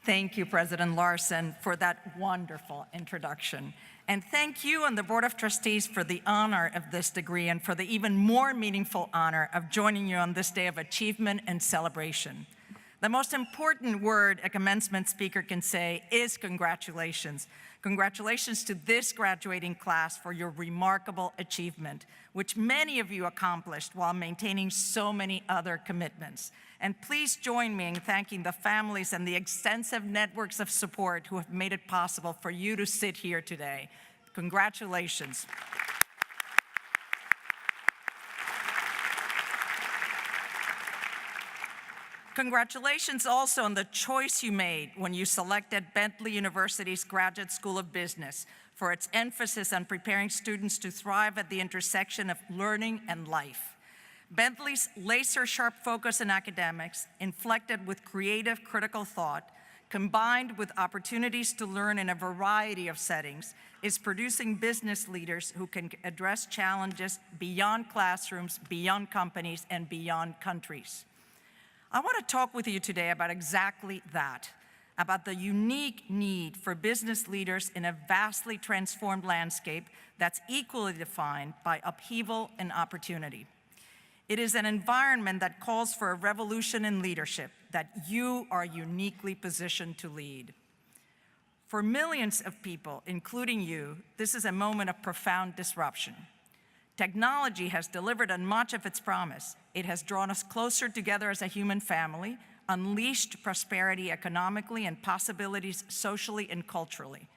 Thank you, President Larson, for that wonderful introduction. And thank you and the Board of Trustees for the honor of this degree and for the even more meaningful honor of joining you on this day of achievement and celebration. The most important word a commencement speaker can say is congratulations. Congratulations to this graduating class for your remarkable achievement, which many of you accomplished while maintaining so many other commitments. And please join me in thanking the families and the extensive networks of support who have made it possible for you to sit here today. Congratulations. Congratulations also on the choice you made when you selected Bentley University's Graduate School of Business for its emphasis on preparing students to thrive at the intersection of learning and life. Bentley's laser-sharp focus in academics, inflected with creative, critical thought, combined with opportunities to learn in a variety of settings, is producing business leaders who can address challenges beyond classrooms, beyond companies, and beyond countries. I want to talk with you today about exactly that, about the unique need for business leaders in a vastly transformed landscape that's equally defined by upheaval and opportunity. It is an environment that calls for a revolution in leadership that you are uniquely positioned to lead. For millions of people, including you, this is a moment of profound disruption. Technology has delivered on much of its promise. It has drawn us closer together as a human family, unleashed prosperity economically and possibilities socially and culturally.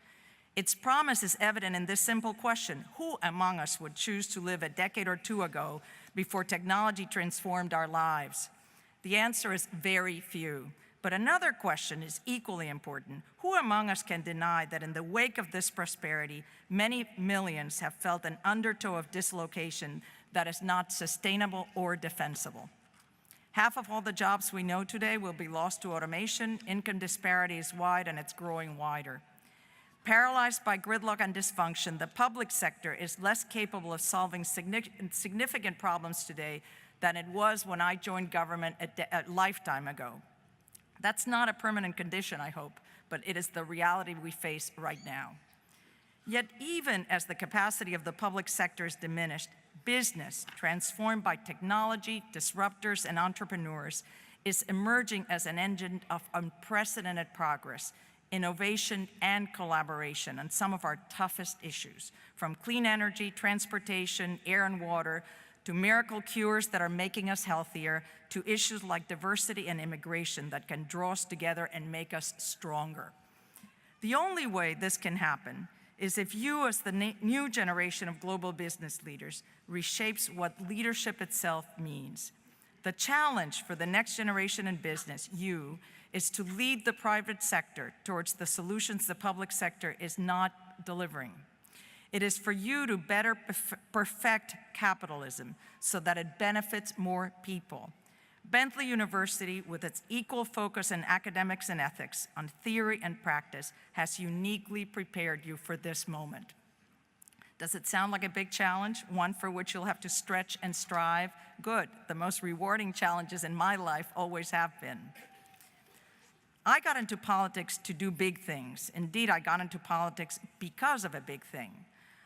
Its promise is evident in this simple question: who among us would choose to live a decade or two ago before technology transformed our lives? The answer is very few. But another question is equally important. Who among us can deny that in the wake of this prosperity, many millions have felt an undertow of dislocation that is not sustainable or defensible? Half of all the jobs we know today will be lost to automation. Income disparity is wide and it's growing wider. Paralyzed by gridlock and dysfunction, the public sector is less capable of solving significant problems today than it was when I joined government a lifetime ago. That's not a permanent condition, I hope, but it is the reality we face right now. Yet even as the capacity of the public sector is diminished, business, transformed by technology, disruptors, and entrepreneurs, is emerging as an engine of unprecedented progress, innovation, and collaboration on some of our toughest issues, from clean energy, transportation, air and water, to miracle cures that are making us healthier, to issues like diversity and immigration that can draw us together and make us stronger. The only way this can happen is if you, as the new generation of global business leaders, reshapes what leadership itself means. The challenge for the next generation in business, you, is to lead the private sector towards the solutions the public sector is not delivering. It is for you to better perfect capitalism so that it benefits more people. Bentley University, with its equal focus on academics and ethics, on theory and practice, has uniquely prepared you for this moment. Does it sound like a big challenge, one for which you'll have to stretch and strive? Good. The most rewarding challenges in my life always have been. I got into politics to do big things. Indeed, I got into politics because of a big thing.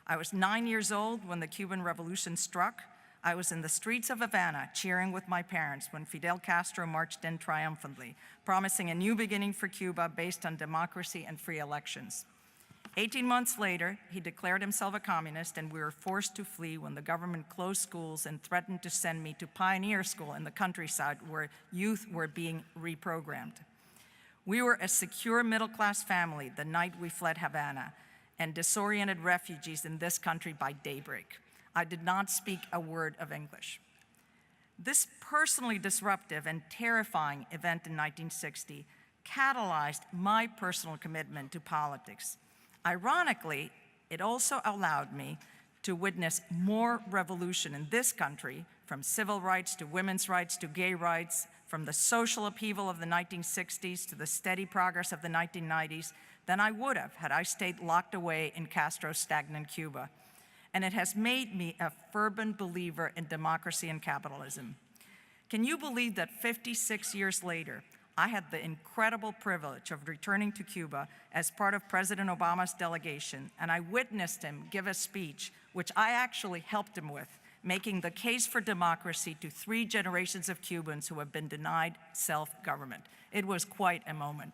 I was 9 years old when the Cuban Revolution struck. I was in the streets of Havana cheering with my parents when Fidel Castro marched in triumphantly, promising a new beginning for Cuba based on democracy and free elections. 18 months later, he declared himself a communist, and we were forced to flee when the government closed schools and threatened to send me to Pioneer School in the countryside where youth were being reprogrammed. We were a secure middle-class family the night we fled Havana, and disoriented refugees in this country by daybreak. I did not speak a word of English. This personally disruptive and terrifying event in 1960 catalyzed my personal commitment to politics. Ironically, it also allowed me to witness more revolution in this country, from civil rights to women's rights to gay rights, from the social upheaval of the 1960s to the steady progress of the 1990s, than I would have had I stayed locked away in Castro's stagnant Cuba. And it has made me a fervent believer in democracy and capitalism. Can you believe that 56 years later, I had the incredible privilege of returning to Cuba as part of President Obama's delegation, and I witnessed him give a speech, which I actually helped him with, making the case for democracy to 3 generations of Cubans who have been denied self-government. It was quite a moment.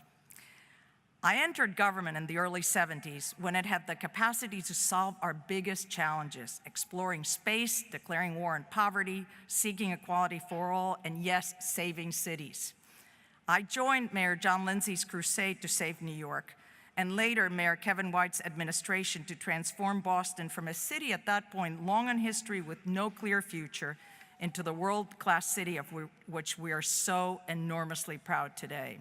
I entered government in the early 70s when it had the capacity to solve our biggest challenges, exploring space, declaring war on poverty, seeking equality for all, and yes, saving cities. I joined Mayor John Lindsay's crusade to save New York, and later Mayor Kevin White's administration to transform Boston from a city at that point long in history with no clear future into the world-class city of which we are so enormously proud today.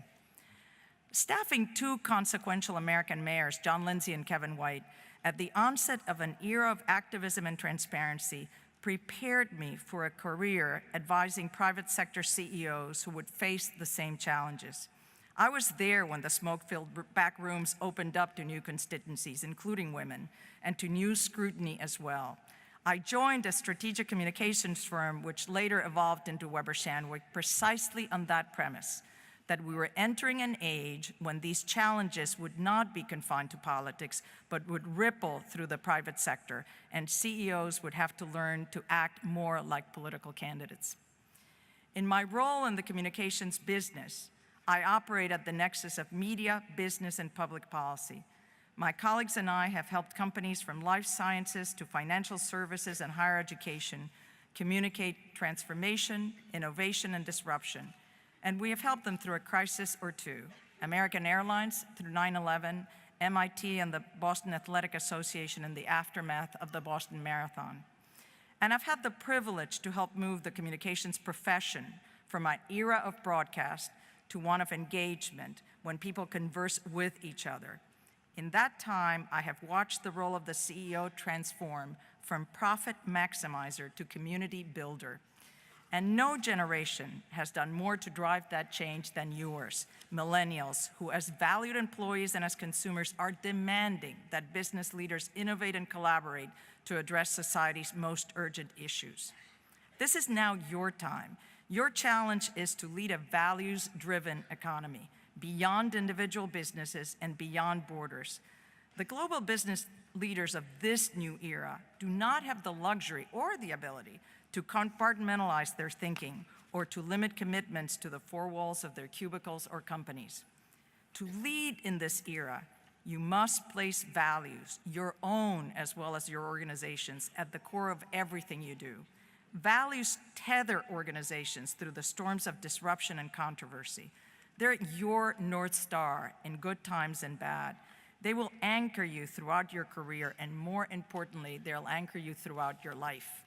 Staffing 2 consequential American mayors, John Lindsay and Kevin White, at the onset of an era of activism and transparency prepared me for a career advising private sector CEOs who would face the same challenges. I was there when the smoke-filled back rooms opened up to new constituencies, including women, and to new scrutiny as well. I joined a strategic communications firm which later evolved into Weber Shandwick precisely on that premise, that we were entering an age when these challenges would not be confined to politics, but would ripple through the private sector, and CEOs would have to learn to act more like political candidates. In my role in the communications business, I operate at the nexus of media, business, and public policy. My colleagues and I have helped companies from life sciences to financial services and higher education communicate transformation, innovation, and disruption. And we have helped them through a crisis or two. American Airlines through 9/11, MIT and the Boston Athletic Association in the aftermath of the Boston Marathon. And I've had the privilege to help move the communications profession from an era of broadcast to one of engagement when people converse with each other. In that time, I have watched the role of the CEO transform from profit maximizer to community builder. And no generation has done more to drive that change than yours, millennials, who as valued employees and as consumers are demanding that business leaders innovate and collaborate to address society's most urgent issues. This is now your time. Your challenge is to lead a values-driven economy beyond individual businesses and beyond borders. The global business leaders of this new era do not have the luxury or the ability to compartmentalize their thinking or to limit commitments to the 4 walls of their cubicles or companies. To lead in this era, you must place values, your own as well as your organization's, at the core of everything you do. Values tether organizations through the storms of disruption and controversy. They're your North Star in good times and bad. They will anchor you throughout your career, and more importantly, they'll anchor you throughout your life.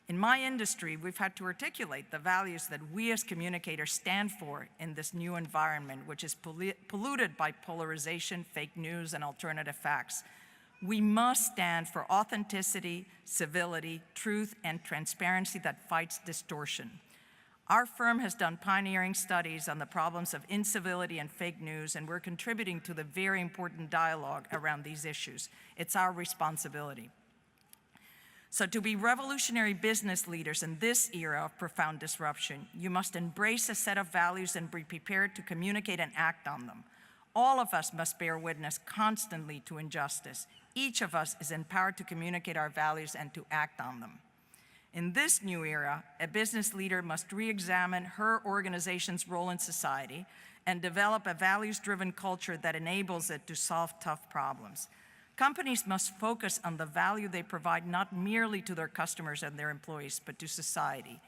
In my industry, we've had to articulate the values that we as communicators stand for in this new environment, which is polluted by polarization, fake news, and alternative facts. We must stand for authenticity, civility, truth, and transparency that fights distortion. Our firm has done pioneering studies on the problems of incivility and fake news, and we're contributing to the very important dialogue around these issues. It's our responsibility. So to be revolutionary business leaders in this era of profound disruption, you must embrace a set of values and be prepared to communicate and act on them. All of us must bear witness constantly to injustice. Each of us is empowered to communicate our values and to act on them. In this new era, a business leader must re-examine her organization's role in society and develop a values-driven culture that enables it to solve tough problems. Companies must focus on the value they provide not merely to their customers and their employees, but to society.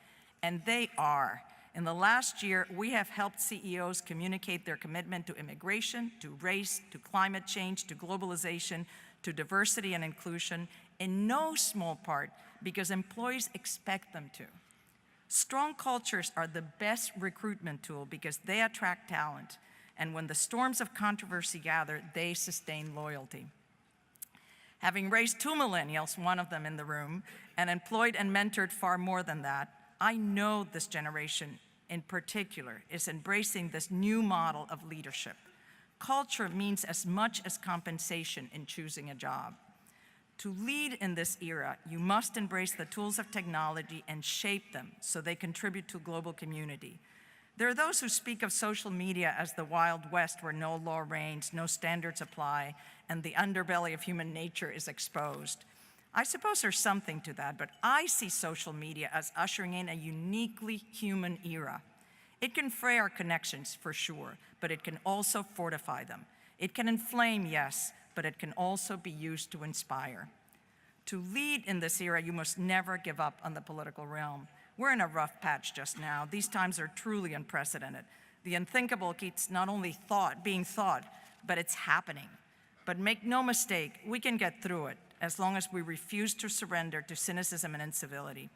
And they are. In the last year, we have helped CEOs communicate their commitment to immigration, to race, to climate change, to globalization, to diversity and inclusion, in no small part because employees expect them to. Strong cultures are the best recruitment tool because they attract talent, and when the storms of controversy gather, they sustain loyalty. Having raised 2 millennials, one of them in the room, and employed and mentored far more than that, I know this generation in particular is embracing this new model of leadership. Culture means as much as compensation in choosing a job. To lead in this era, you must embrace the tools of technology and shape them so they contribute to global community. There are those who speak of social media as the Wild West where no law reigns, no standards apply, and the underbelly of human nature is exposed. I suppose there's something to that, but I see social media as ushering in a uniquely human era. It can fray our connections, for sure, but it can also fortify them. It can inflame, yes, but it can also be used to inspire. To lead in this era, you must never give up on the political realm. We're in a rough patch just now. These times are truly unprecedented. The unthinkable keeps not only being thought, but it's happening. But make no mistake, we can get through it as long as we refuse to surrender to cynicism and incivility.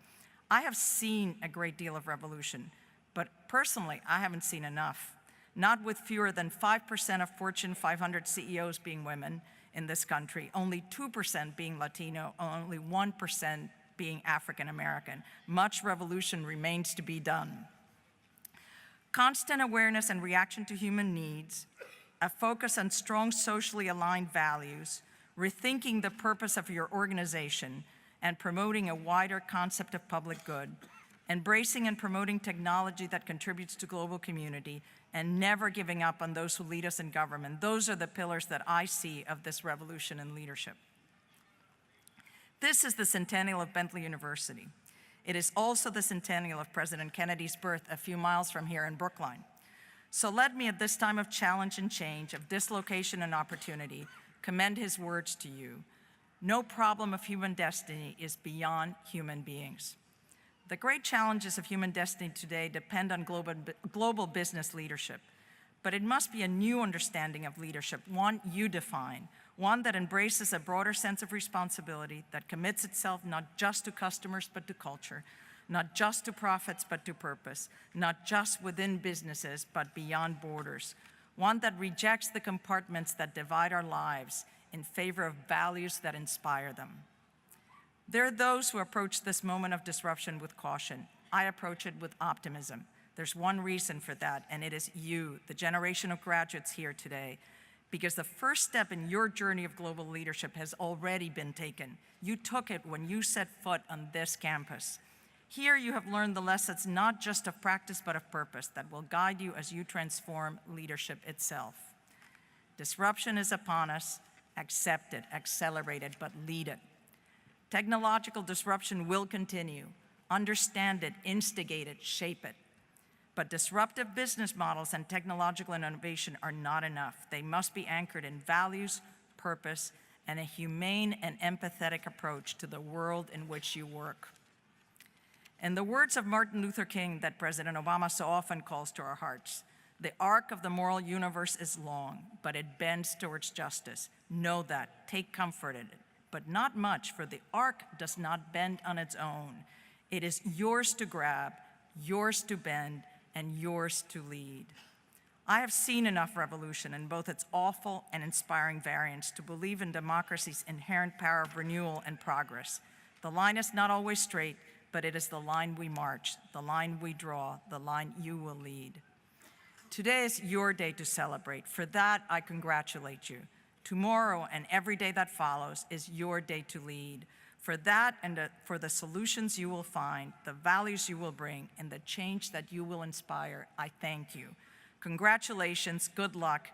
I have seen a great deal of revolution, but personally, I haven't seen enough. Not with fewer than 5% of Fortune 500 CEOs being women in this country, only 2% being Latino, only 1% being African American. Much revolution remains to be done. Constant awareness and reaction to human needs, a focus on strong socially aligned values, rethinking the purpose of your organization, and promoting a wider concept of public good, embracing and promoting technology that contributes to global community, and never giving up on those who lead us in government. Those are the pillars that I see of this revolution in leadership. This is the centennial of Bentley University. It is also the centennial of President Kennedy's birth a few miles from here in Brookline. So let me, at this time of challenge and change, of dislocation and opportunity, commend his words to you. No problem of human destiny is beyond human beings. The great challenges of human destiny today depend on global business leadership, but it must be a new understanding of leadership, one you define, one that embraces a broader sense of responsibility, that commits itself not just to customers but to culture, not just to profits but to purpose, not just within businesses but beyond borders, one that rejects the compartments that divide our lives in favor of values that inspire them. There are those who approach this moment of disruption with caution. I approach it with optimism. There's one reason for that, and it is you, the generation of graduates here today, because the first step in your journey of global leadership has already been taken. You took it when you set foot on this campus. Here you have learned the lessons not just of practice but of purpose that will guide you as you transform leadership itself. Disruption is upon us. Accept it, accelerate it, but lead it. Technological disruption will continue. Understand it, instigate it, shape it. But disruptive business models and technological innovation are not enough. They must be anchored in values, purpose, and a humane and empathetic approach to the world in which you work. In the words of Martin Luther King that President Obama so often calls to our hearts, the arc of the moral universe is long, but it bends towards justice. Know that, take comfort in it, but not much, for the arc does not bend on its own. It is yours to grab, yours to bend, and yours to lead. I have seen enough revolution in both its awful and inspiring variants to believe in democracy's inherent power of renewal and progress. The line is not always straight, but it is the line we march, the line we draw, the line you will lead. Today is your day to celebrate. For that, I congratulate you. Tomorrow and every day that follows is your day to lead. For that and for the solutions you will find, the values you will bring, and the change that you will inspire, I thank you. Congratulations, good luck.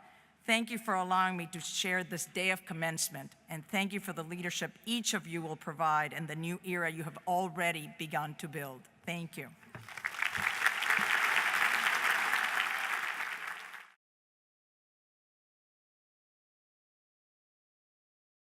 Thank you for allowing me to share this day of commencement, and thank you for the leadership each of you will provide in the new era you have already begun to build. Thank you.